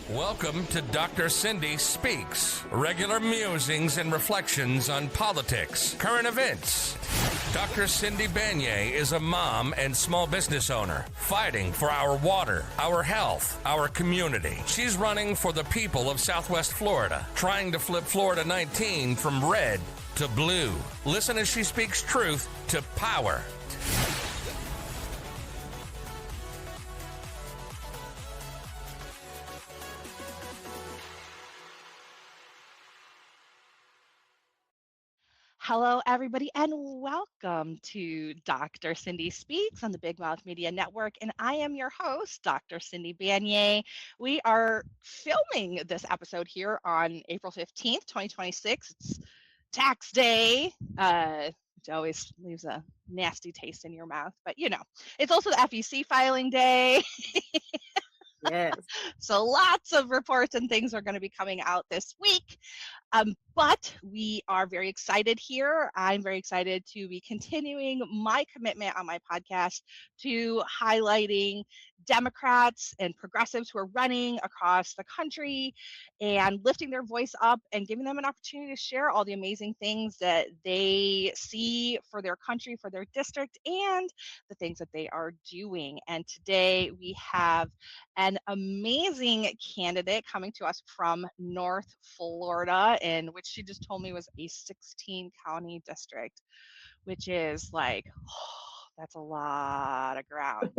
Welcome to Dr. Cindy Speaks, regular musings and reflections on politics, current events. Dr. Cindy Banyai is a mom and small business owner fighting for our water, our health, our community. She's running for the people of Southwest Florida, trying to flip Florida 19 from red to blue. Listen as she speaks truth to power. Hello, everybody, and welcome to Dr. Cindy Speaks on the Big Mouth Media Network. And I am your host, Dr. Cindy Banyai. We are filming this episode here on April 15th, 2026. It's tax day, which always leaves a nasty taste in your mouth. But, you know, it's also the FEC filing day. Yes. So lots of reports and things are going to be coming out this week. But we are very excited here. I'm very excited to be continuing my commitment on my podcast to highlighting Democrats and progressives who are running across the country and lifting their voice up and giving them an opportunity to share all the amazing things that they see for their country, for their district, and the things that they are doing. And today we have an amazing candidate coming to us from North Florida, in which she just told me was a 16 county district, which is like, that's a lot of ground.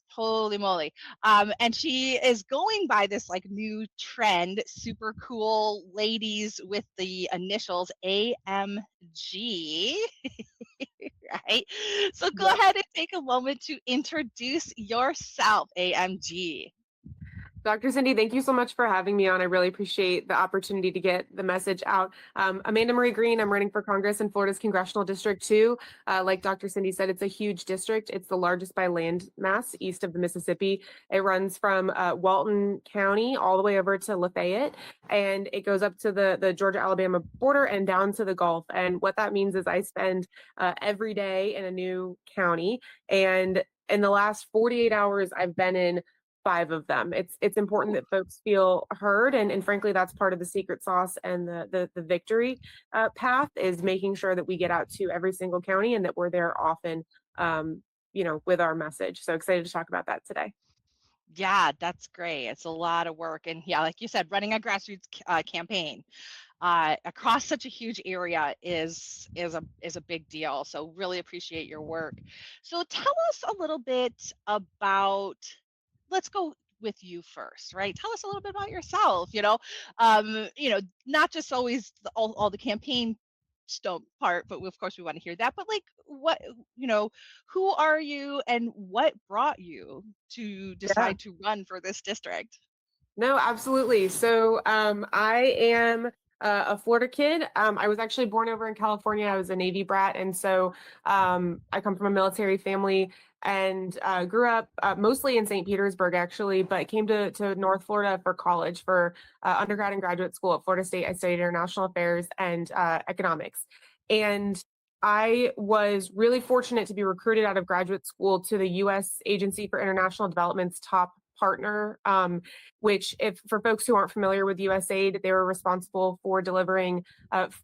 Holy moly. And she is going by this like new trend, super cool ladies with the initials AMG. Right? So go ahead and take a moment to introduce yourself, AMG. Dr. Cindy, thank you so much for having me on. I really appreciate the opportunity to get the message out. Amanda Marie Green, I'm running for Congress in Florida's Congressional District 2. Like Dr. Cindy said, it's a huge district. It's the largest by land mass east of the Mississippi. It runs from Walton County all the way over to Lafayette, and it goes up to the Georgia-Alabama border and down to the Gulf. And what that means is I spend every day in a new county, and in the last 48 hours, I've been in 5 of them. It's important that folks feel heard, and frankly, that's part of the secret sauce and the victory path is making sure that we get out to every single county and that we're there often, with our message. So excited to talk about that today. Yeah, that's great. It's a lot of work, and yeah, like you said, running a grassroots campaign across such a huge area is a big deal. So really appreciate your work. So tell us a little bit about. Let's go with you first, right? Tell us a little bit about yourself, not just always all the campaign stuff part, but of course we want to hear that, but like what, who are you and what brought you to decide to run for this district? No, absolutely. So I am a Florida kid. I was actually born over in California. I was a Navy brat. And so I come from a military family and grew up mostly in St. Petersburg, actually, but came to North Florida for college for undergrad and graduate school at Florida State. I studied international affairs and economics. And I was really fortunate to be recruited out of graduate school to the U.S. Agency for International Development's top partner, which if for folks who aren't familiar with USAID, they were responsible for delivering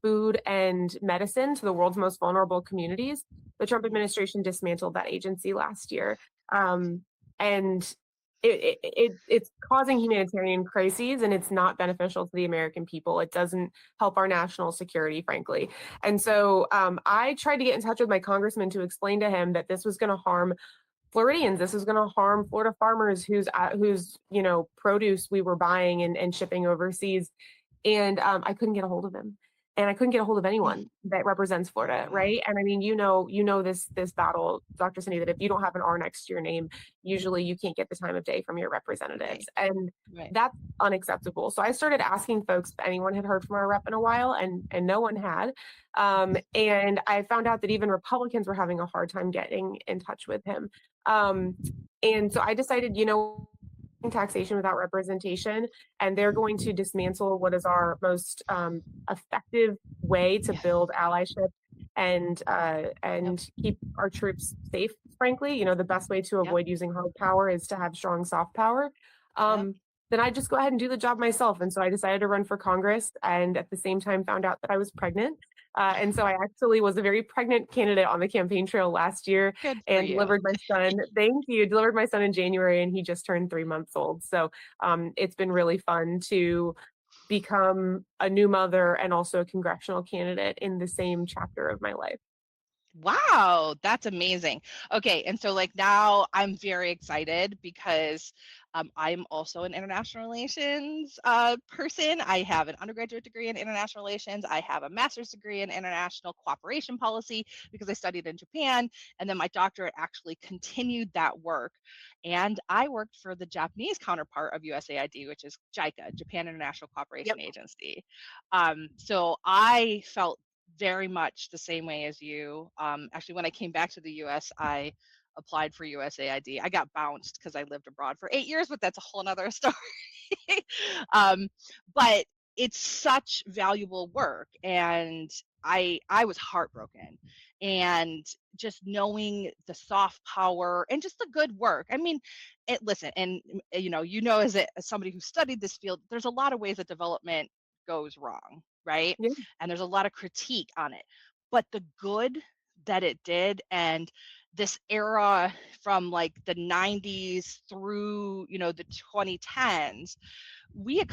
food and medicine to the world's most vulnerable communities. The Trump administration dismantled that agency last year. And it's causing humanitarian crises, and it's not beneficial to the American people. It doesn't help our national security, frankly. And so I tried to get in touch with my congressman to explain to him that this was going to harm Floridians. This is going to harm Florida farmers whose produce we were buying and shipping overseas. And I couldn't get a hold of him, and I couldn't get a hold of anyone that represents Florida, right? And I mean, this battle, Dr. Cindy, that if you don't have an R next to your name, usually you can't get the time of day from your representatives, and that's unacceptable. So I started asking folks if anyone had heard from our rep in a while, and no one had. And I found out that even Republicans were having a hard time getting in touch with him. And so I decided, taxation without representation, and they're going to dismantle what is our most effective way to build allyship and keep our troops safe. Frankly, the best way to avoid using hard power is to have strong soft power. then I'd just go ahead and do the job myself. And so I decided to run for Congress, and at the same time found out that I was pregnant. And so I actually was a very pregnant candidate on the campaign trail last year, Good for and you. delivered my son. Thank you. Delivered my son in January, and he just turned 3 months old. So it's been really fun to become a new mother and also a congressional candidate in the same chapter of my life. Wow, that's amazing. Okay, and so like now I'm very excited because I'm also an international relations person. I have an undergraduate degree in international relations. I have a master's degree in international cooperation policy because I studied in Japan, and then my doctorate actually continued that work. And I worked for the Japanese counterpart of USAID, which is JICA, Japan International Yep. Cooperation Agency. So I felt very much the same way as you. Actually, when I came back to the US, I applied for USAID. I got bounced because I lived abroad for 8 years, but that's a whole nother story. um, but it's such valuable work, and I was heartbroken, and just knowing the soft power and just the good work. I mean, listen, and as somebody who studied this field, there's a lot of ways that development goes wrong, right? Yeah. And there's a lot of critique on it, but the good that it did, and this era from like the 90s through the 2010s, the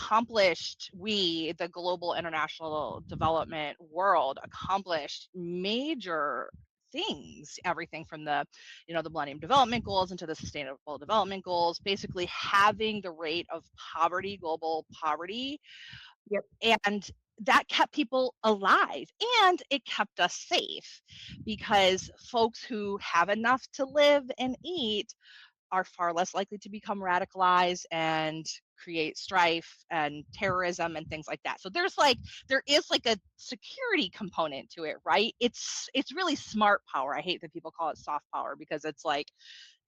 global international development world, accomplished major things, everything from the Millennium Development Goals into the Sustainable Development Goals, basically having the rate of poverty, global poverty, Yep. and that kept people alive, and it kept us safe, because folks who have enough to live and eat are far less likely to become radicalized and create strife and terrorism and things like that. So there is like a security component to it, right? It's really smart power. I hate that people call it soft power, because it's like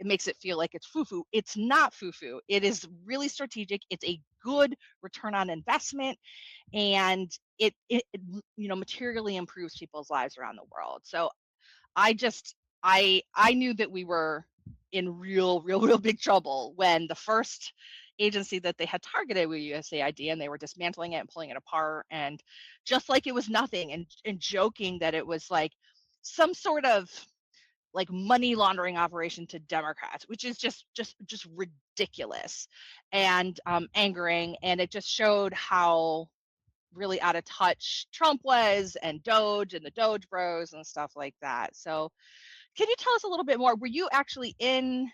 it makes it feel like it's foo-foo. It's not foo-foo. It is really strategic. It's a good return on investment, and it materially improves people's lives around the world. So I knew that we were in real big trouble when the first agency that they had targeted was USAID, and they were dismantling it and pulling it apart, and just like it was nothing, and joking that it was like some sort of like money laundering operation to Democrats, which is just ridiculous and angering, and it just showed how really out of touch Trump was, and Doge and the Doge Bros and stuff like that. So, can you tell us a little bit more? Were you actually in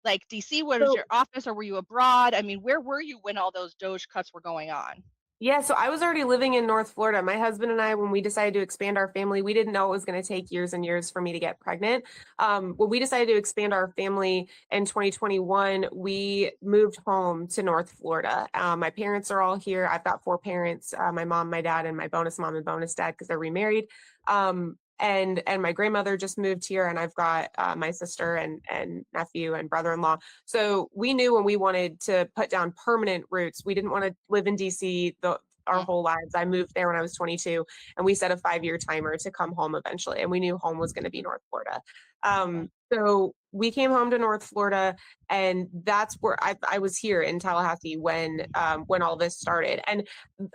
like DC? What was So your office, or were you abroad? I mean, where were you when all those Doge cuts were going on? yeah, so I was already living in North Florida. My husband and I, when we decided to expand our family, we didn't know it was going to take years and years for me to get pregnant. When we decided to expand our family in 2021, we moved home to North Florida. My parents are all here. I've got 4 parents, my mom, my dad, and my bonus mom and bonus dad, because they're remarried. And my grandmother just moved here, and I've got my sister and nephew and brother-in-law. So we knew when we wanted to put down permanent roots, we didn't want to live in DC our whole lives. I moved there when I was 22, and we set a 5-year timer to come home eventually, and we knew home was going to be North Florida. So we came home to North Florida, and that's where I was here in Tallahassee when all this started. And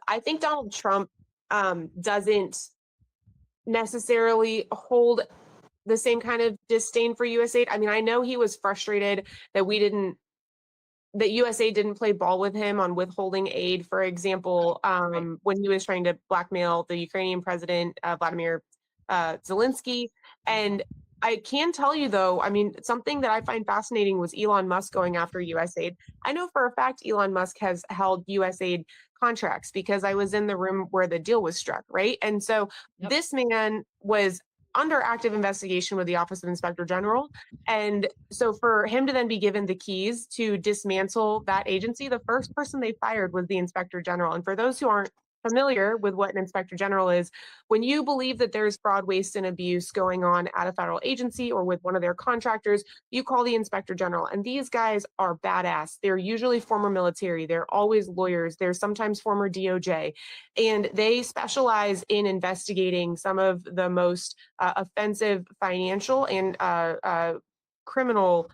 I think Donald Trump doesn't necessarily hold the same kind of disdain for USAID. I mean, I know he was frustrated that USAID didn't play ball with him on withholding aid, for example, when he was trying to blackmail the Ukrainian president, Vladimir Zelensky. And I can tell you, though, I mean, something that I find fascinating was Elon Musk going after USAID. I know for a fact Elon Musk has held USAID contracts because I was in the room where the deal was struck, right? And so this man was under active investigation with the Office of Inspector General. And so for him to then be given the keys to dismantle that agency, the first person they fired was the Inspector General. And for those who aren't familiar with what an Inspector General is, when you believe that there's fraud, waste, and abuse going on at a federal agency or with one of their contractors, you call the Inspector General. And these guys are badass. They're usually former military. They're always lawyers. They're sometimes former DOJ. And they specialize in investigating some of the most offensive financial and criminal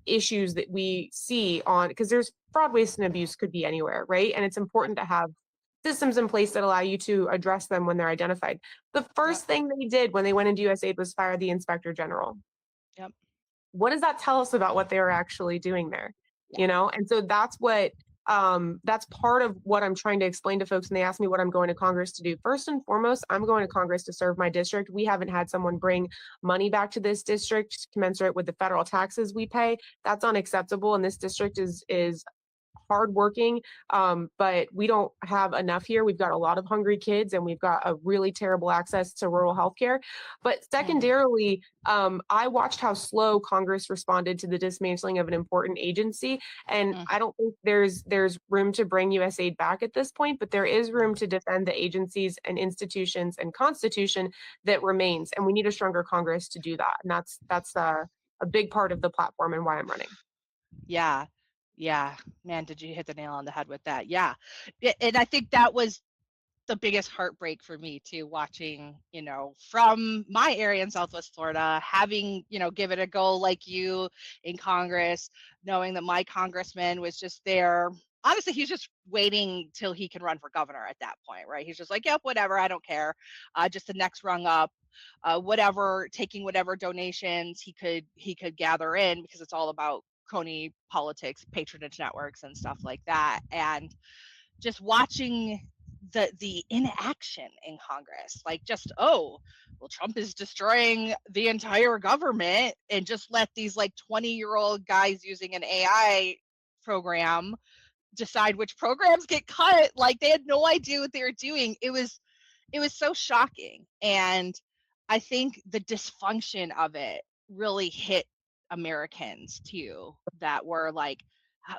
issues that we see on, because there's fraud, waste, and abuse could be anywhere, right? And it's important to have systems in place that allow you to address them when they're identified. The Yep. first thing they did when they went into USAID was fire the inspector general. Yep. What does that tell us about what they were actually doing there? Yeah. You know, and so that's part of what I'm trying to explain to folks when they ask me what I'm going to Congress to do. First and foremost, I'm going to Congress to serve my district. We haven't had someone bring money back to this district commensurate with the federal taxes we pay. That's unacceptable. And this district is hardworking, but we don't have enough here. We've got a lot of hungry kids, and we've got a really terrible access to rural healthcare. But secondarily, I watched how slow Congress responded to the dismantling of an important agency, and I don't think there's room to bring USAID back at this point, but there is room to defend the agencies and institutions and Constitution that remains, and we need a stronger Congress to do that. And that's a big part of the platform and why I'm running. Yeah. Yeah. Man, did you hit the nail on the head with that? Yeah. And I think that was the biggest heartbreak for me too, watching, from my area in Southwest Florida, having, give it a go like you in Congress, knowing that my congressman was just there. Honestly, he's just waiting till he can run for governor at that point, right? He's just like, yep, whatever, I don't care. Just the next rung up, whatever, taking whatever donations he could gather in, because it's all about crony politics, patronage networks, and stuff like that. And just watching the inaction in Congress, like just, oh, well, Trump is destroying the entire government, and just let these like 20-year-old guys using an AI program decide which programs get cut. Like, they had no idea what they were doing. It was so shocking. And I think the dysfunction of it really hit Americans too, that were like, how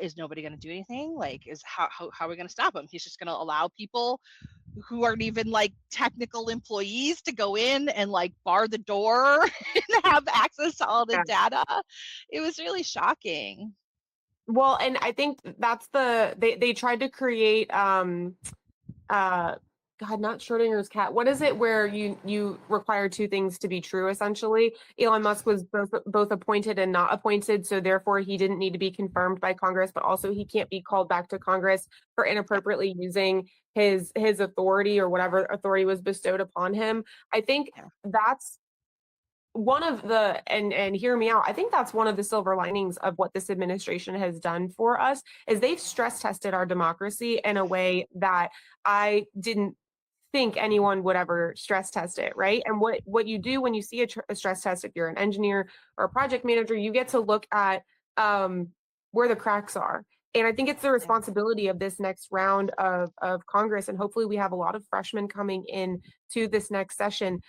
is nobody going to do anything? Like, how are we going to stop him? He's just going to allow people who aren't even like technical employees to go in and like bar the door and have access to all the data. It was really shocking. Well, and I think that's they tried to create God, not Schrodinger's cat. What is it where you require two things to be true, essentially? Elon Musk was both appointed and not appointed, so therefore he didn't need to be confirmed by Congress, but also he can't be called back to Congress for inappropriately using his authority or whatever authority was bestowed upon him. I think that's one of the, and hear me out, I think that's one of the silver linings of what this administration has done for us, is they've stress tested our democracy in a way that I didn't think anyone would ever stress test it, right? And what you do when you see a stress test, if you're an engineer or a project manager, you get to look at where the cracks are. And I think it's the responsibility of this next round of Congress, and hopefully we have a lot of freshmen coming in to this next session.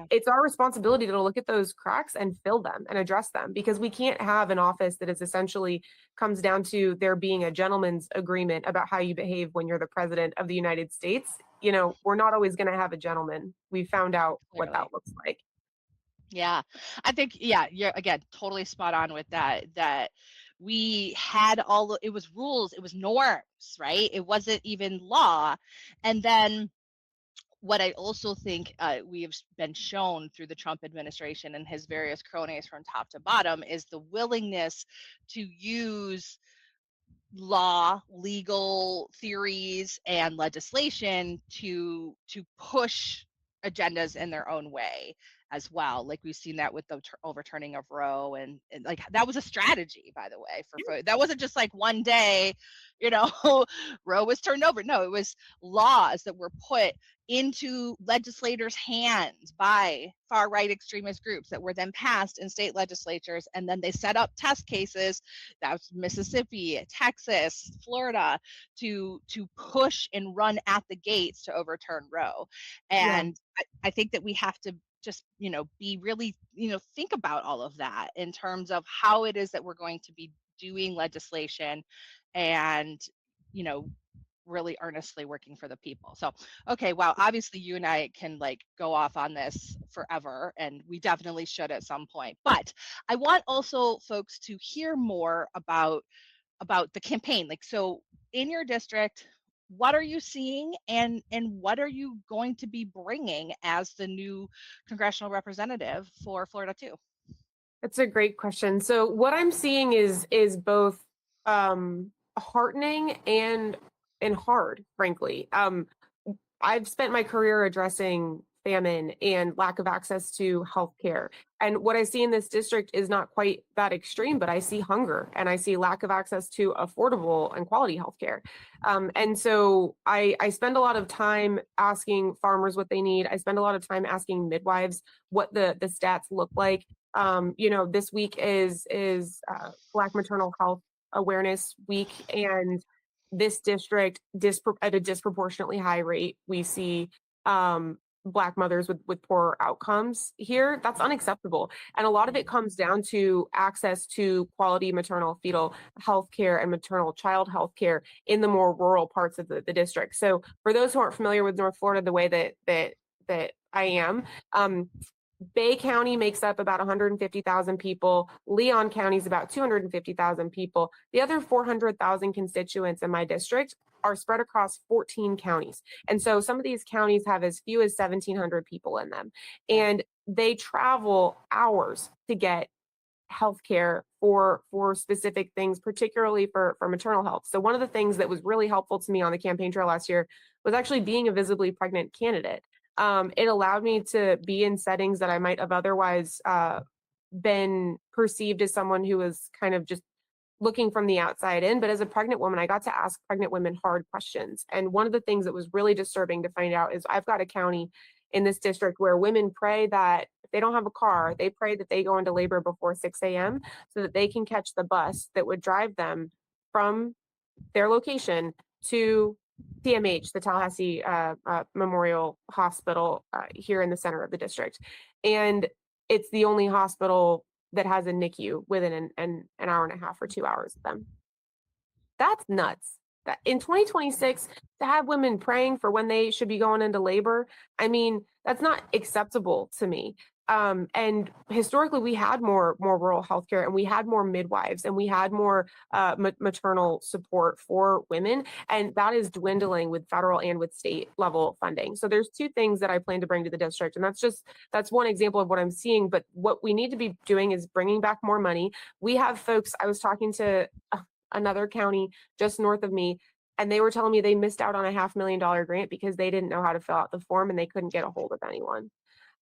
It's our responsibility to look at those cracks and fill them and address them, because we can't have an office that is essentially comes down to there being a gentleman's agreement about how you behave when you're the president of the United States. We're not always going to have a gentleman. We found out what that looks like. Yeah, I think, you're again totally spot on with that we had it was rules, it was norms, right? It wasn't even law. And then what I also think we have been shown through the Trump administration and his various cronies from top to bottom is the willingness to use legal theories and legislation to push agendas in their own way as well. Like, we've seen that with the overturning of Roe, and like that was a strategy, by the way, for that wasn't just like one day, Roe was turned over. No, it was laws that were put into legislators' hands by far-right extremist groups that were then passed in state legislatures, and then they set up test cases. That's Mississippi, Texas, Florida, to push and run at the gates to overturn Roe. And I think that we have to just be really think about all of that in terms of how it is that we're going to be doing legislation, and really earnestly working for the people. So, okay, wow, obviously you and I can like go off on this forever, and we definitely should at some point. But I want also folks to hear more about the campaign. Like, so in your district, what are you seeing, and what are you going to be bringing as the new congressional representative for Florida 2? That's a great question. So what I'm seeing is both heartening and hard, frankly. I've spent my career addressing famine and lack of access to healthcare. And what I see in this district is not quite that extreme, but I see hunger and I see lack of access to affordable and quality healthcare. And so I spend a lot of time asking farmers what they need. I spend a lot of time asking midwives what the stats look like. This week is Black Maternal Health Awareness Week, and this district at a disproportionately high rate we see Black mothers with poor outcomes here. That's unacceptable, and a lot of it comes down to access to quality maternal fetal health care and maternal child health care in the more rural parts of the district. So for those who aren't familiar with North Florida the way that I am, Bay County makes up about 150,000 people. Leon County is about 250,000 people. The other 400,000 constituents in my district are spread across 14 counties. And so some of these counties have as few as 1,700 people in them. And they travel hours to get healthcare for specific things, particularly for maternal health. So one of the things that was really helpful to me on the campaign trail last year was actually being a visibly pregnant candidate. It allowed me to be in settings that I might have otherwise been perceived as someone who was kind of just looking from the outside in. But as a pregnant woman, I got to ask pregnant women hard questions. And one of the things that was really disturbing to find out is I've got a county in this district where women pray that if they don't have a car, they pray that they go into labor before 6 a.m. so that they can catch the bus that would drive them from their location to TMH, the Tallahassee Memorial Hospital here in the center of the district. And it's the only hospital that has a NICU within an hour and a half or 2 hours of them. That's nuts. That in 2026, to have women praying for when they should be going into labor, I mean, that's not acceptable to me. And historically, we had more rural healthcare, and we had more midwives, and we had more maternal support for women, and that is dwindling with federal and with state level funding. So there's two things that I plan to bring to the district, and that's one example of what I'm seeing. But what we need to be doing is bringing back more money. We have folks. I was talking to another county just north of me, and they were telling me they missed out on a $500,000 grant because they didn't know how to fill out the form and they couldn't get a hold of anyone.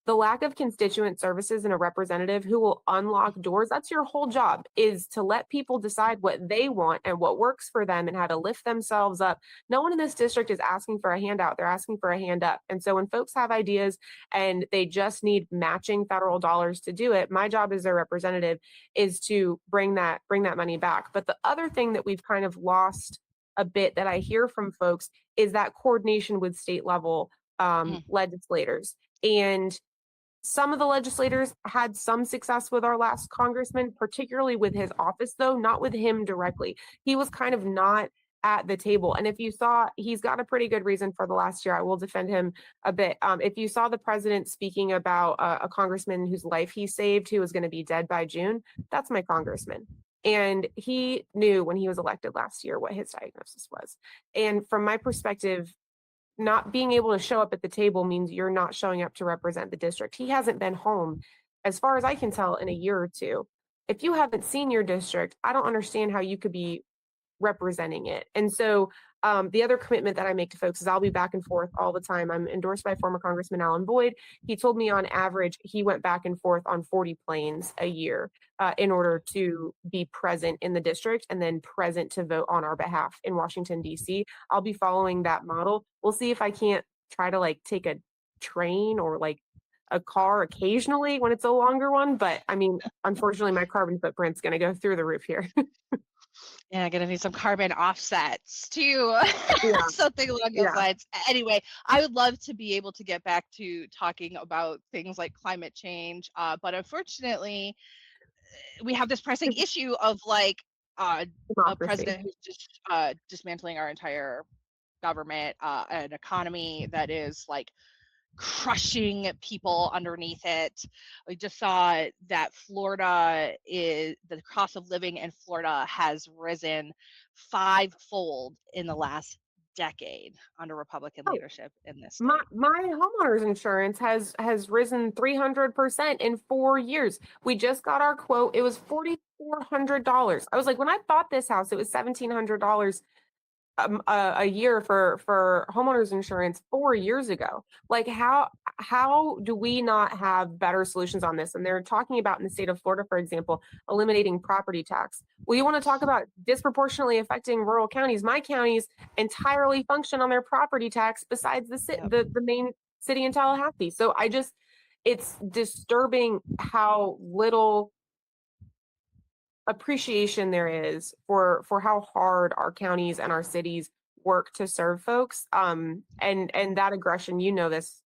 The lack of constituent services and a representative who will unlock doors, that's your whole job, is to let people decide what they want and what works for them and how to lift themselves up. No one in this district is asking for a handout, they're asking for a hand up. And so when folks have ideas and they just need matching federal dollars to do it, my job as their representative is to bring that money back. But the other thing that we've kind of lost a bit that I hear from folks is that coordination with state level legislators. And some of the legislators had some success with our last congressman, particularly with his office, though, not with him directly. He was kind of not at the table. And if you saw, he's got a pretty good reason for the last year. I will defend him a bit. If you saw the president speaking about a congressman whose life he saved, who was going to be dead by June, that's my congressman. And he knew when he was elected last year what his diagnosis was. And from my perspective, not being able to show up at the table means you're not showing up to represent the district. He hasn't been home, as far as I can tell, in a year or two. If you haven't seen your district, I don't understand how you could be representing it. And so the other commitment that I make to folks is I'll be back and forth all the time. I'm endorsed by former Congressman Alan Boyd. He told me on average, he went back and forth on 40 planes a year in order to be present in the district and then present to vote on our behalf in Washington, D.C. I'll be following that model. We'll see if I can't try to take a train or a car occasionally when it's a longer one. But I mean, unfortunately, my carbon footprint's going to go through the roof here. Yeah, gonna need some carbon offsets too. Yeah. Something along those lines. Anyway, I would love to be able to get back to talking about things like climate change, but unfortunately, we have this pressing issue of a president who's just dismantling our entire government, an economy that is crushing people underneath it. We just saw that the cost of living in Florida has risen 5-fold in the last decade under Republican Oh, leadership in this my state. homeowner's insurance has risen 300% in 4 years. We just got our quote. It was $4,400. I was like, when I bought this house, it was $1,700 a year for homeowners insurance 4 years ago. Like, how do we not have better solutions on this? And they're talking about, in the state of Florida, for example, eliminating property tax. Well, you want to talk about disproportionately affecting rural counties? My counties entirely function on their property tax, besides Yep. the main city in Tallahassee. So it's disturbing how little appreciation there is for how hard our counties and our cities work to serve folks. And that aggression, you know this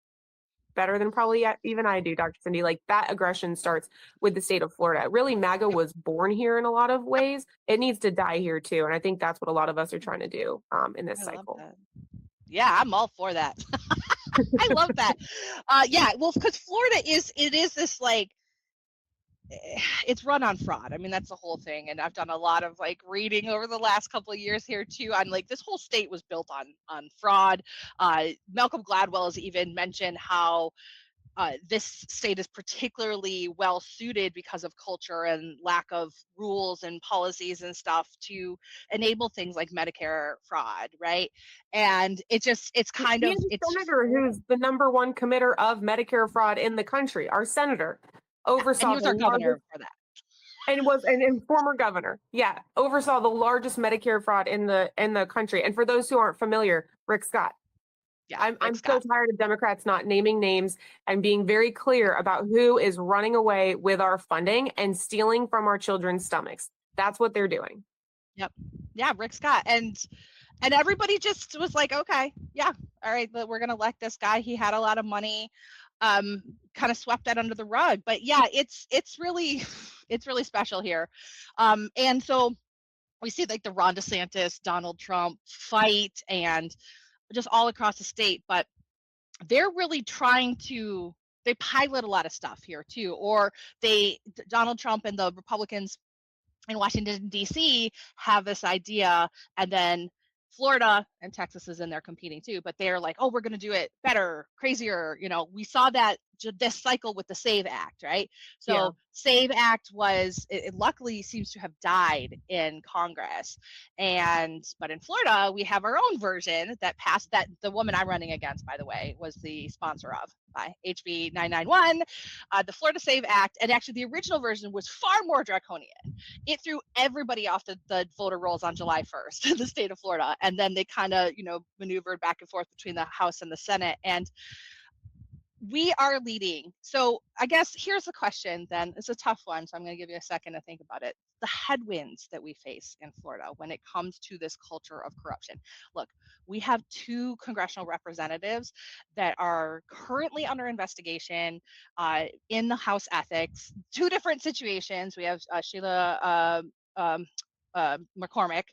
better than probably even I do, Dr. Cindy. Like, that aggression starts with the state of Florida. Really, MAGA was born here in a lot of ways. It needs to die here too, and I think that's what a lot of us are trying to do in this I love cycle. that. Yeah, I'm all for that. I love that. Yeah, well, because Florida is this like, it's run on fraud. I mean, that's the whole thing. And I've done a lot of like reading over the last couple of years here too on like this whole state was built on fraud. Malcolm Gladwell has even mentioned how this state is particularly well suited because of culture and lack of rules and policies and stuff to enable things like Medicare fraud, right? And it's kind We of have a it's senator who's the #1 committer of Medicare fraud in the country. Our senator and oversaw he was the our largest governor for that. and former governor, yeah, oversaw the largest Medicare fraud in the country. And for those who aren't familiar, Rick Scott. Yeah, I'm Rick so Scott. tired of Democrats not naming names and being very clear about who is running away with our funding and stealing from our children's stomachs. That's what they're doing. Yep. Yeah, Rick Scott. And everybody just was like, okay, yeah, all right, but we're gonna elect this guy. He had a lot of money, kind of swept that under the rug. But yeah, it's really special here. And so we see like the Ron DeSantis, Donald Trump fight and just all across the state, but they're really trying to they pilot a lot of stuff here too, or Donald Trump and the Republicans in Washington, D.C. have this idea, and then Florida and Texas is in there competing too, but they're like, oh, we're going to do it better, crazier. We saw that this cycle with the SAVE Act, right? So Yeah. SAVE Act it luckily seems to have died in Congress. But in Florida, we have our own version that passed that the woman I'm running against, by the way, was the sponsor of by HB 991, the Florida SAVE Act. And actually the original version was far more draconian. It threw everybody off the voter rolls on July 1st in the state of Florida. And then they kind of, maneuvered back and forth between the House and the Senate. And we are leading. So I guess here's the question then. It's a tough one, so I'm going to give you a second to think about it. The headwinds that we face in Florida when it comes to this culture of corruption. Look, we have 2 congressional representatives that are currently under investigation in the House ethics. 2 different situations. We have Sheila McCormick.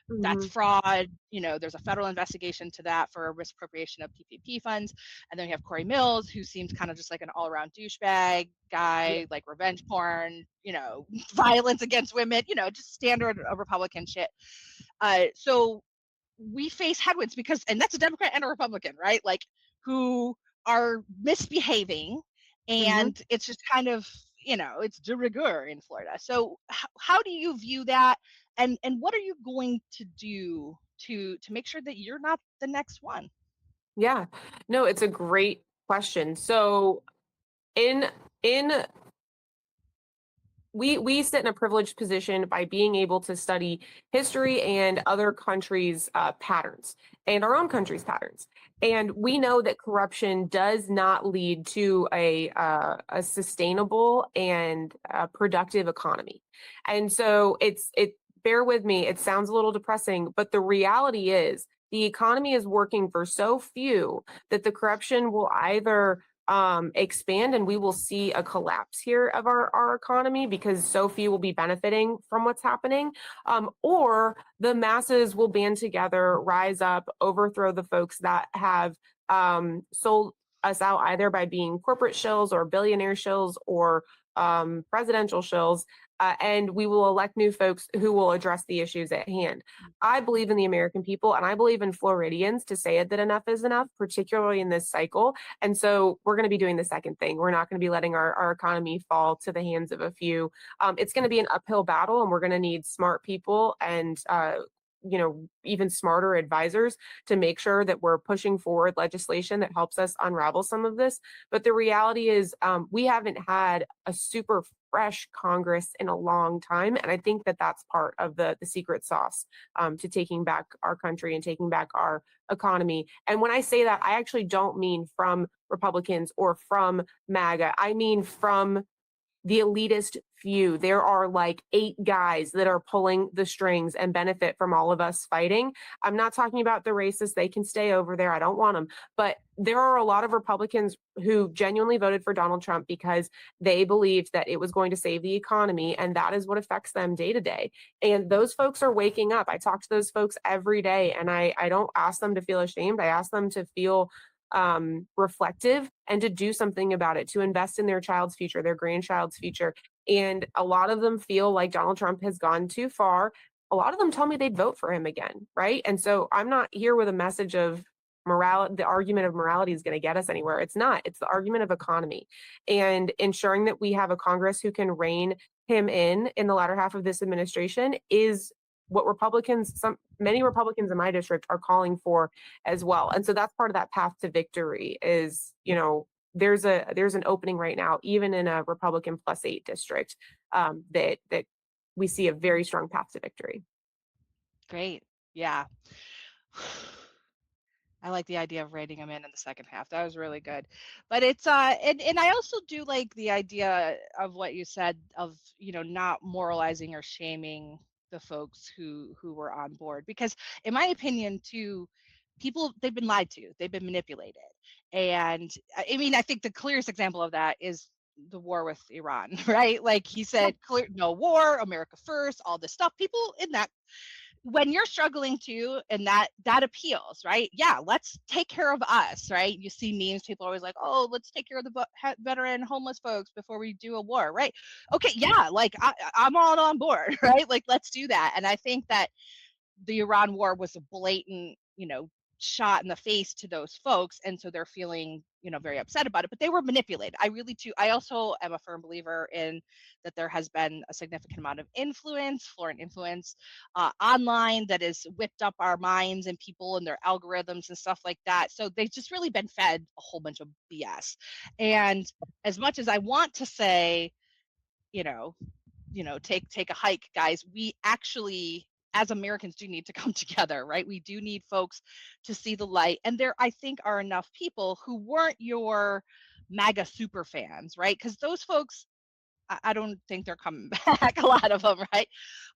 That's fraud. There's a federal investigation to that for misappropriation of PPP funds. And then we have Corey Mills, who seems kind of just like an all-around douchebag guy, like revenge porn, violence against women, just standard Republican shit. So we face headwinds and that's a Democrat and a Republican, right? Like, who are misbehaving, and it's just kind of, it's de rigueur in Florida. So how do you view that? And what are you going to do to make sure that you're not the next one? Yeah. No, it's a great question. So in we sit in a privileged position by being able to study history and other countries' patterns and our own country's patterns. And we know that corruption does not lead to a sustainable and productive economy. And so bear with me, it sounds a little depressing, but the reality is the economy is working for so few that the corruption will either expand and we will see a collapse here of our economy because so few will be benefiting from what's happening, or the masses will band together, rise up, overthrow the folks that have sold us out either by being corporate shills or billionaire shills or presidential shills, and we will elect new folks who will address the issues at hand. I believe in the American people, and I believe in Floridians to say it that enough is enough, particularly in this cycle. And so we're going to be doing the second thing. We're not going to be letting our economy fall to the hands of a few. It's going to be an uphill battle, and we're going to need smart people and even smarter advisors to make sure that we're pushing forward legislation that helps us unravel some of this. But the reality is we haven't had a super fresh Congress in a long time. And I think that that's part of the secret sauce to taking back our country and taking back our economy. And when I say that, I actually don't mean from Republicans or from MAGA. I mean from the elitist few. There are like 8 guys that are pulling the strings and benefit from all of us fighting. I'm not talking about the racists. They can stay over there. I don't want them. But there are a lot of Republicans who genuinely voted for Donald Trump because they believed that it was going to save the economy, and that is what affects them day to day. And those folks are waking up. I talk to those folks every day, and I don't ask them to feel ashamed. I ask them to feel reflective and to do something about it, to invest in their child's future, their grandchild's future. And a lot of them feel like Donald Trump has gone too far. A lot of them tell me they'd vote for him again, right? And so I'm not here with a message of morality. The argument of morality is going to get us anywhere. It's not. It's the argument of economy, and ensuring that we have a Congress who can rein him in the latter half of this administration is what many Republicans in my district are calling for as well. And so that's part of that path to victory is, there's an opening right now, even in a Republican +8 district, that we see a very strong path to victory. Great. Yeah. I like the idea of rating them in the second half. That was really good. But it's and I also do like the idea of what you said of, not moralizing or shaming the folks who were on board, because in my opinion too, people, they've been lied to, they've been manipulated. And I mean, I think the clearest example of that is the war with Iran, right? Like he said, clear, no war, America first, all this stuff. People in that, when you're struggling too, and that appeals, right? Yeah, let's take care of us, right? You see memes, people are always like, oh, let's take care of the veteran homeless folks before we do a war, right? Okay, yeah, like I'm all on board, right? Like let's do that. And I think that the Iran war was a blatant, shot in the face to those folks, and so they're feeling, very upset about it, but they were manipulated. I really too, I also am a firm believer in that there has been a significant amount of influence, foreign influence, online, that has whipped up our minds and people and their algorithms and stuff like that. So they've just really been fed a whole bunch of BS. And as much as I want to say, take a hike, guys, we actually, as Americans, do need to come together, right? We do need folks to see the light. And there, I think, are enough people who weren't your MAGA super fans, right? Because those folks, I don't think they're coming back, a lot of them, right?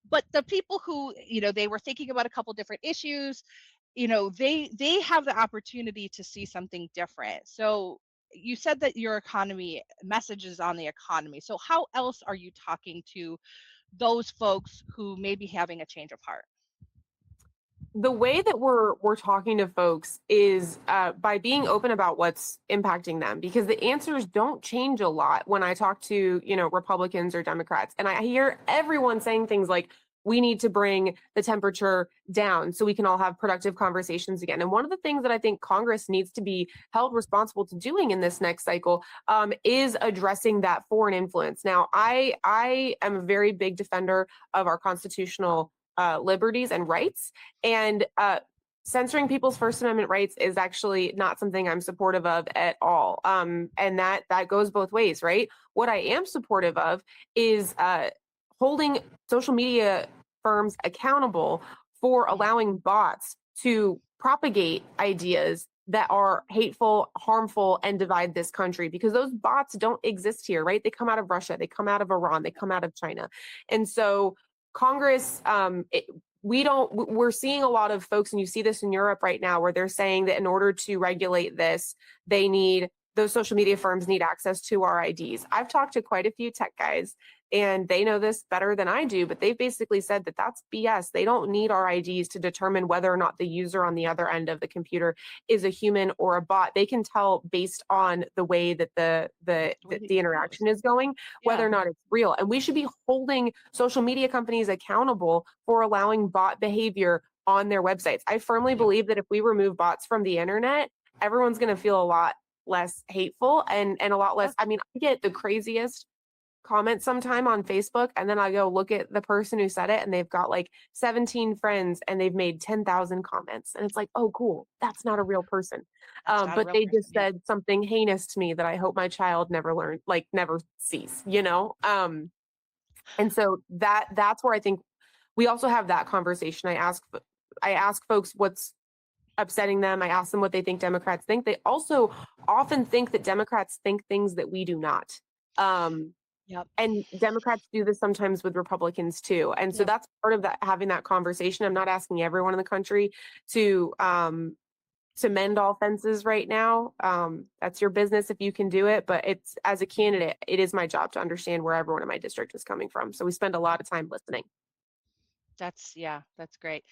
But the people who, they were thinking about a couple different issues, they have the opportunity to see something different. So you said that your economy messages on the economy. So how else are you talking to those folks who may be having a change of heart? The way that we're talking to folks is by being open about what's impacting them, because the answers don't change a lot when I talk to, Republicans or Democrats. And I hear everyone saying things like, we need to bring the temperature down so we can all have productive conversations again. And one of the things that I think Congress needs to be held responsible to doing in this next cycle is addressing that foreign influence. Now, I am a very big defender of our constitutional liberties and rights, and censoring people's First Amendment rights is actually not something I'm supportive of at all. And that goes both ways, right? What I am supportive of is holding social media firms accountable for allowing bots to propagate ideas that are hateful, harmful, and divide this country, because those bots don't exist here, right? They come out of Russia, they come out of Iran, they come out of China. And so Congress, we're seeing a lot of folks, and you see this in Europe right now, where they're saying that in order to regulate this, those social media firms need access to our IDs. I've talked to quite a few tech guys, And they know this better than I do, but they've basically said that that's BS. They don't need our IDs to determine whether or not the user on the other end of the computer is a human or a bot. They can tell based on the way that the interaction is going, whether Yeah. or not it's real. And we should be holding social media companies accountable for allowing bot behavior on their websites. I firmly believe that if we remove bots from the internet, everyone's going to feel a lot less hateful and a lot less. I mean, I get the craziest comment sometime on Facebook, and then I go look at the person who said it, and they've got like 17 friends and they've made 10,000 comments. And it's like, oh, cool. That's not a real person. That's not a But real they person, just said something heinous to me that I hope my child never learn, like never sees, you know? And so that's where I think we also have that conversation. I ask folks what's upsetting them. I ask them what they think Democrats think. They also often think that Democrats think things that we do not. Yep. And Democrats do this sometimes with Republicans too. And so Yep. that's part of that, having that conversation. I'm not asking everyone in the country to mend all fences right now. That's your business if you can do it. But it's, as a candidate, it is my job to understand where everyone in my district is coming from. So we spend a lot of time listening. That's great.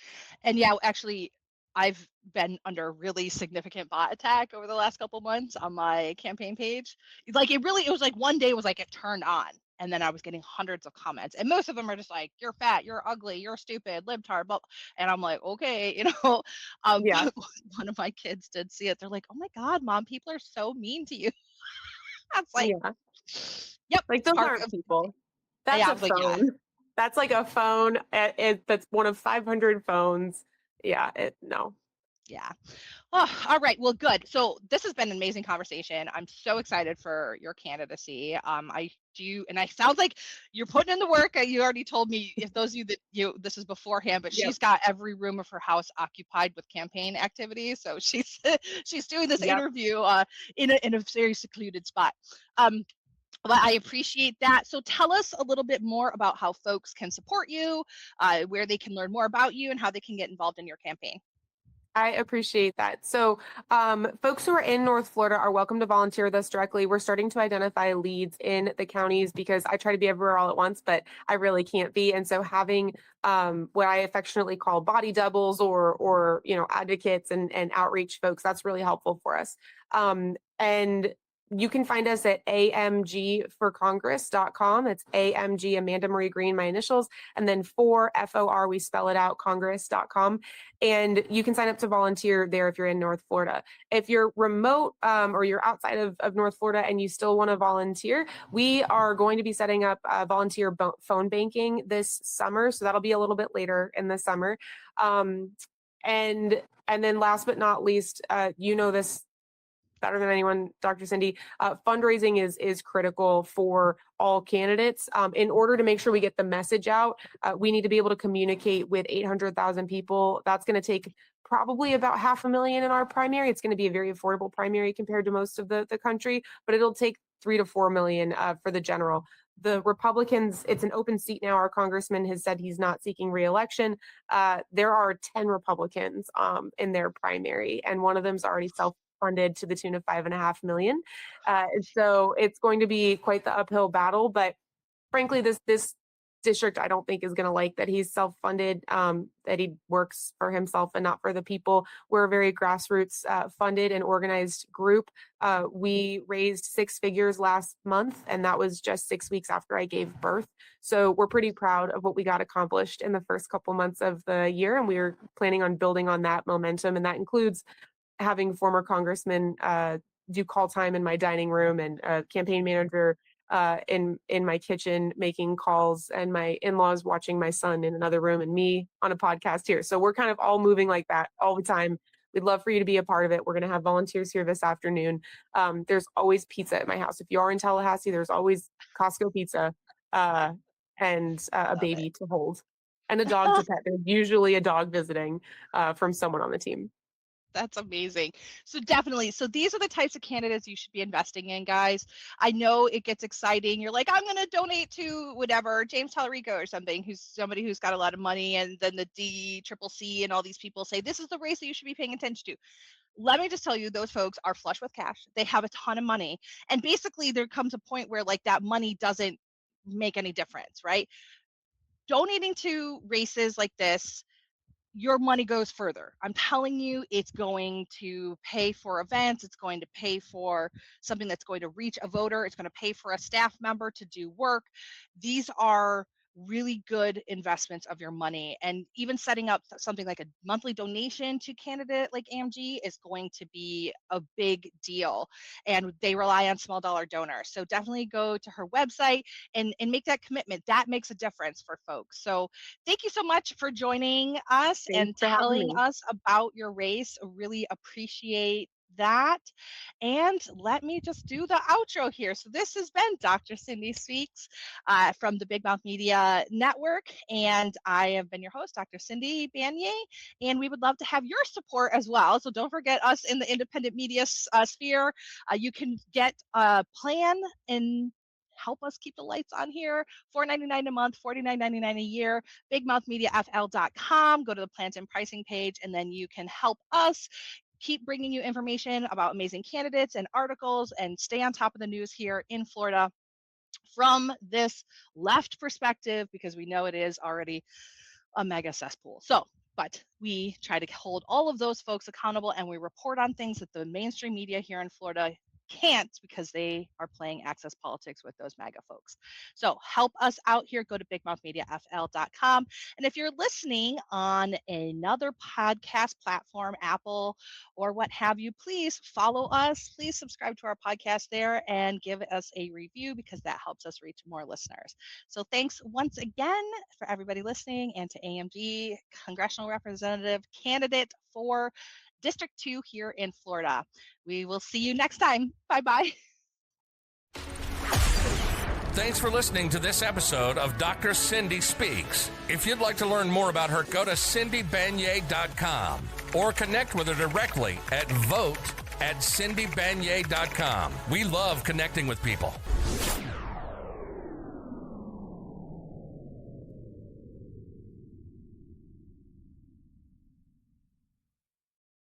And yeah, actually, I've been under a really significant bot attack over the last couple months on my campaign page. Like it was like one day was like it turned on, and then I was getting hundreds of comments, and most of them are just like, "You're fat, you're ugly, you're stupid, libtard," blah. And I'm like, okay, Yeah. but one of my kids did see it. They're like, "Oh my God, Mom, people are so mean to you." I was like, Yeah. "Yep, Like it's those part aren't of." people. That's Yeah, I a was like, "Yeah, phone. That's like a phone. That's one of 500 phones. Yeah. No. yeah." Oh, all right. Well, good. So this has been an amazing conversation. I'm so excited for your candidacy. I do, and I sounds like you're putting in the work. You already told me, if those of you that this is beforehand, but Yep. she's got every room of her house occupied with campaign activities. So she's she's doing this Yep. interview in a very secluded spot. But I appreciate that. So tell us a little bit more about how folks can support you, where they can learn more about you, and how they can get involved in your campaign. I appreciate that. So, folks who are in North Florida are welcome to volunteer with us directly. We're starting to identify leads in the counties because I try to be everywhere all at once, but I really can't be. And so, having what I affectionately call body doubles or advocates and outreach folks, that's really helpful for us. And you can find us at amgforcongress.com. It's AMG, Amanda Marie Green, my initials, and then FOR, we spell it out, congress.com. And you can sign up to volunteer there if you're in North Florida. If you're remote or you're outside of North Florida and you still want to volunteer, we are going to be setting up volunteer phone banking this summer. So that'll be a little bit later in the summer. And then last but not least, this better than anyone, Dr. Cindy, fundraising is critical for all candidates. In order to make sure we get the message out, we need to be able to communicate with 800,000 people. That's going to take probably about $500,000 in our primary. It's going to be a very affordable primary compared to most of the country, but it'll take $3 to $4 million for the general. The Republicans, it's an open seat now. Our congressman has said he's not seeking re-election. There are 10 Republicans in their primary, and one of them's already self-funded to the tune of $5.5 million. So it's going to be quite the uphill battle. But frankly, this district, I don't think is going to like that he's self-funded, that he works for himself and not for the people. We're a very grassroots funded and organized group. We raised 6 figures last month, and that was just 6 weeks after I gave birth. So we're pretty proud of what we got accomplished in the first couple months of the year, and we're planning on building on that momentum. And that includes having former congressmen do call time in my dining room, and a campaign manager in my kitchen making calls, and my in-laws watching my son in another room, and me on a podcast here. So we're kind of all moving like that all the time. We'd love for you to be a part of it. We're going to have volunteers here this afternoon. There's always pizza at my house. If you are in Tallahassee, there's always Costco pizza and a baby to hold and a dog to pet. There's usually a dog visiting from someone on the team. That's amazing. So definitely. So these are the types of candidates you should be investing in, guys. I know it gets exciting. You're like, I'm going to donate to whatever, James Tallarico or something, who's somebody who's got a lot of money. And then the DCCC and all these people say, this is the race that you should be paying attention to. Let me just tell you, those folks are flush with cash. They have a ton of money. And basically there comes a point where like that money doesn't make any difference, right? Donating to races like this, your money goes further. I'm telling you, it's going to pay for events. It's going to pay for something that's going to reach a voter. It's going to pay for a staff member to do work. These are really good investments of your money. And even setting up something like a monthly donation to candidate like AMG is going to be a big deal. And they rely on small dollar donors. So definitely go to her website and make that commitment. That makes a difference for folks. So thank you so much for joining us and Thanks for having telling me. us about your race. Really appreciate that. And let me just do the outro here. So this has been Dr. Cindy Speaks from the Big Mouth Media Network. And I have been your host, Dr. Cindy Banyai. And we would love to have your support as well. So don't forget us in the independent media sphere. You can get a plan and help us keep the lights on here. $4.99 a month, $49.99 a year. BigMouthMediaFL.com. Go to the plans and pricing page, and then you can help us keep bringing you information about amazing candidates and articles and stay on top of the news here in Florida from this left perspective, because we know it is already a mega cesspool. So, but we try to hold all of those folks accountable, and we report on things that the mainstream media here in Florida can't, because they are playing access politics with those MAGA folks. So help us out here. Go to bigmouthmediafl.com. And if you're listening on another podcast platform, Apple or what have you, please follow us. Please subscribe to our podcast there and give us a review, because that helps us reach more listeners. So thanks once again for everybody listening, and to AMG Congressional Representative candidate for District 2 here in Florida. We will see you next time. Bye-bye. Thanks for listening to this episode of Dr. Cindy Speaks. If you'd like to learn more about her, go to cindybanyai.com or connect with her directly at vote@cindybanyai.com. We love connecting with people.